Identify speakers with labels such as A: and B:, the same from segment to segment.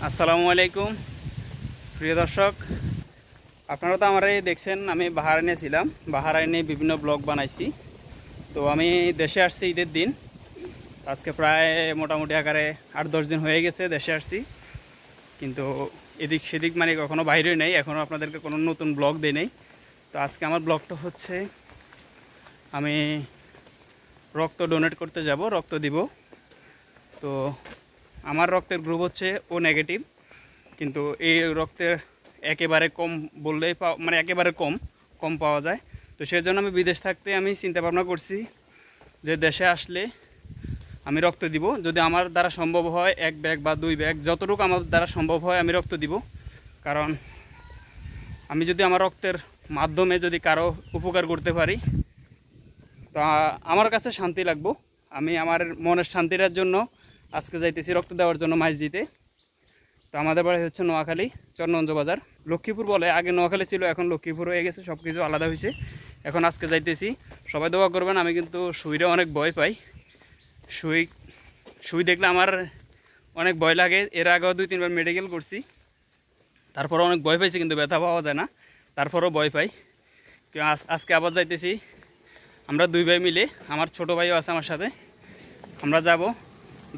A: আসসালামু আলাইকুম প্রিয় দর্শক, আপনারা তো আমারে দেখছেন। আমি বাহারাইনে ছিলাম, বাহারাইনে বিভিন্ন ব্লগ বানাইছি। তো আমি দেশে আসছি ঈদের দিন। আজকে প্রায় মোটামুটি আকারে 8-10 দিন হয়ে গেছে দেশে আসছি, কিন্তু এদিক সেদিক মানে কখনো বাইরে নেই, এখনও আপনাদেরকে কোনো নতুন ব্লগ দেই নেই। তো আজকে আমার ব্লগটা হচ্ছে আমি রক্ত ডোনেট করতে যাব, রক্ত দিব। তো আমার রক্তের গ্রুপ হচ্ছে ও নেগেটিভ, কিন্তু এই রক্তের একেবারে কম বললেই মানে একেবারে কম পাওয়া যায়। তো সেই জন্য আমি বিদেশ থাকতে আমি চিন্তা ভাবনা করছি যে দেশে আসলে আমি রক্ত দিব। যদি আমার দ্বারা সম্ভব হয় 1 ব্যাগ বা 2 ব্যাগ, যতটুকু আমার দ্বারা সম্ভব হয় আমি রক্ত দিব। কারণ আমি যদি আমার রক্তের মাধ্যমে যদি কারো উপকার করতে পারি, তা আমার কাছে শান্তি লাগবো। আমি আমার মনের শান্তিটার জন্য আজকে যাইতেছি রক্ত দেওয়ার জন্য মাইজ দিতে। তো আমাদের বাড়ি হচ্ছে নোয়াখালী, চরনঞ্জ বাজার। লক্ষ্মীপুর বলে, আগে নোয়াখালী ছিল, এখন লক্ষ্মীপুর হয়ে গেছে, সব কিছু আলাদা হয়েছে। এখন আজকে যাইতেছি, সবাই দোয়া করবেন। আমি কিন্তু সুইরে অনেক ভয় পাই, সুই দেখলে আমার অনেক ভয় লাগে। এর আগেও 2-3 বার মেডিকেল করছি, তারপরও অনেক ভয় পাইছি, কিন্তু ব্যথা পাওয়া যায় না, তারপরও ভয় পাই। আজকে আবার যাইতেছি আমরা 2 ভাই মিলে, আমার ছোটো ভাইও আছে আমার সাথে। আমরা যাব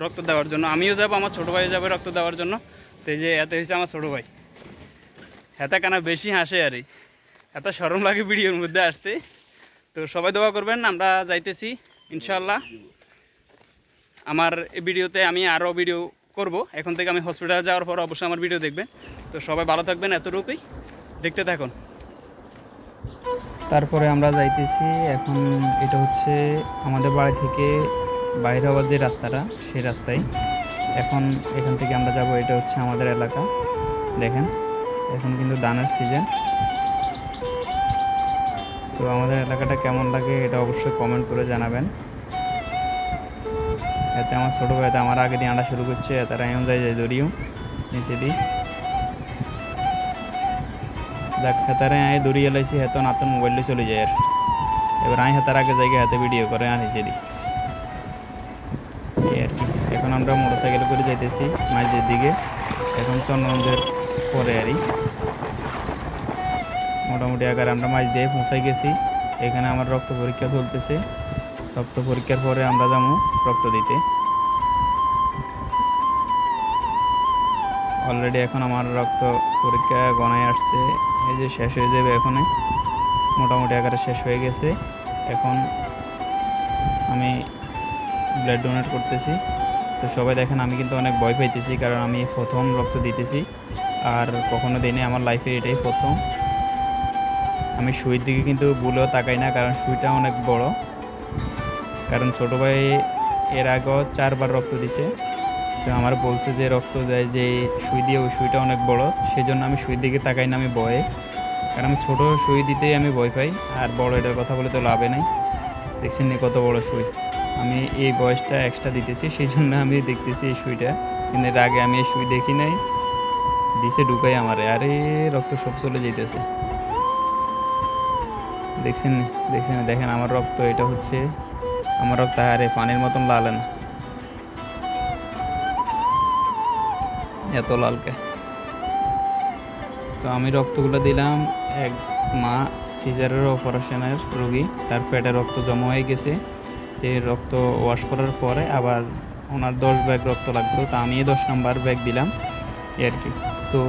A: রক্ত দেওয়ার জন্য, আমিও যাব, আমার ছোটো ভাইও যাবে রক্ত দেওয়ার জন্য। তো এই যে এত হয়েছে আমার ছোটো ভাই, এত কেন বেশি হাসে আর এত শরম লাগে ভিডিওর মধ্যে আসতে। তো সবাই দোয়া করবেন, আমরা যাইতেছি ইনশাল্লাহ। আমার এই ভিডিওতে আমি আরও ভিডিও করব। এখন থেকে আমি হসপিটালে যাওয়ার পর অবশ্যই আমার ভিডিও দেখবেন। তো সবাই ভালো থাকবেন, এতটুকুই, দেখতে থাকুন। তারপরে আমরা যাইতেছি এখন। এটা হচ্ছে আমাদের বাড়ি থেকে বাইরে হওয়ার যে রাস্তাটা, সেই রাস্তায় এখন এখান থেকে আমরা যাব। এটা হচ্ছে আমাদের এলাকা, দেখেন এখন কিন্তু ধানের সিজন। তো আমাদের এলাকাটা কেমন লাগে এটা অবশ্যই কমেন্ট করে জানাবেন। এতে আমার ছোটো ভাইতে আমার আগে দিয়ে আঁটা শুরু করছে, তারা এমন যাই দড়িও নিচে দিই। যাক, হেতারে আয় দড়িয়ে লাইছি, হেতো নাতন মোবাইলে চলে যায়। আর এবার আয় হেতার আগে জায়গায় হাতে ভিডিও করে নিচে দিই, এই আর কি। এখন আমরা মোটরসাইকেল করে যাইতেছি মাঝের দিকে, এখন চন্দ্রগঞ্জের পরে আরই মোটামুটি আকারে আমরা মাঝ দিয়ে পৌঁছাই গেছি। এখানে আমার রক্ত পরীক্ষা চলতেছে। রক্ত পরীক্ষার পরে আমরা যাবো রক্ত দিতে। অলরেডি এখন আমার রক্ত পরীক্ষা গণায় আসছে, এই যে শেষ হয়ে যাবে এখানে, মোটামুটি আকারে শেষ হয়ে গেছে। এখন আমি ব্লাড ডোনেট করতেছি। তো সবাই দেখেন, আমি কিন্তু অনেক ভয় পাইতেছি, কারণ আমি প্রথম রক্ত দিতেছি, আর কখনো দিনে আমার লাইফে এটাই প্রথম। আমি সুইর দিকে কিন্তু ভুলেও তাকাই না, কারণ সুইটা অনেক বড়। কারণ ছোটো ভাই এর আগেও 4 বার রক্ত দিছে। তো আমার বলছে যে রক্ত দেয় যে সুই দিয়ে, ওই সুইটা অনেক বড়, সেই জন্য আমি সুইর দিকে তাকাই না, আমি ভয়ে। কারণ আমি ছোটো সুই দিতেই আমি ভয় পাই, আর বড় এটার কথা বলে তো লাভে নাই। দেখছেন নি কত বড় সুই। আমি এই বয়সটা এক্সট্রা দিতেছি, সেই জন্য আমি দেখতেছি এই সুইটা, কিন্তু এর আগে আমি এই সুই দেখি নাই। দিছে ঢুকাই আমারে, আরে রক্ত সব চলে যেতেছে। দেখছেন নি, দেখেন আমার রক্ত, এটা হচ্ছে আমার রক্ত। আরে পানির মতন লাল না, এত লালকে। তো আমি রক্তগুলো দিলাম। এক মা সিজারের অপারেশনের রোগী, তার পেটে রক্ত জমা হয়ে গেছে। তো রক্ত ওয়াশ করার পরে আবার ওনার 10 ব্যাগ রক্ত লাগতো, তা আমি 10 নম্বর ব্যাগ দিলাম, এই আর কি। তো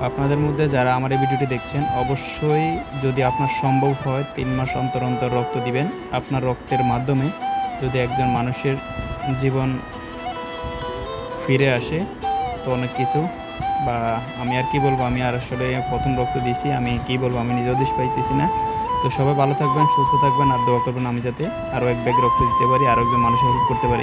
A: আপনাদের মধ্যে যারা আমার এই ভিডিওটি দেখছেন, অবশ্যই যদি আপনার সম্ভব হয় 3 মাস অন্তর অন্তর রক্ত দিবেন। আপনার রক্তের মাধ্যমে যদি একজন মানুষের জীবন ফিরে আসে, তো অনেক কিছু। বা আমি আর কি বলবো, আমি আর আসলে প্রথম রক্ত দিয়েছি, আমি কি বলবো, আমি নিজেও দেশ পাইতেছি না। তো সবাই ভালো থাকবেন, সুস্থ থাকবেন, আর দোয়া করবেন আমি যাতে আরও 1 ব্যাগ রক্ত দিতে পারি, আরও একজন মানুষের হেল্প করতে পারি।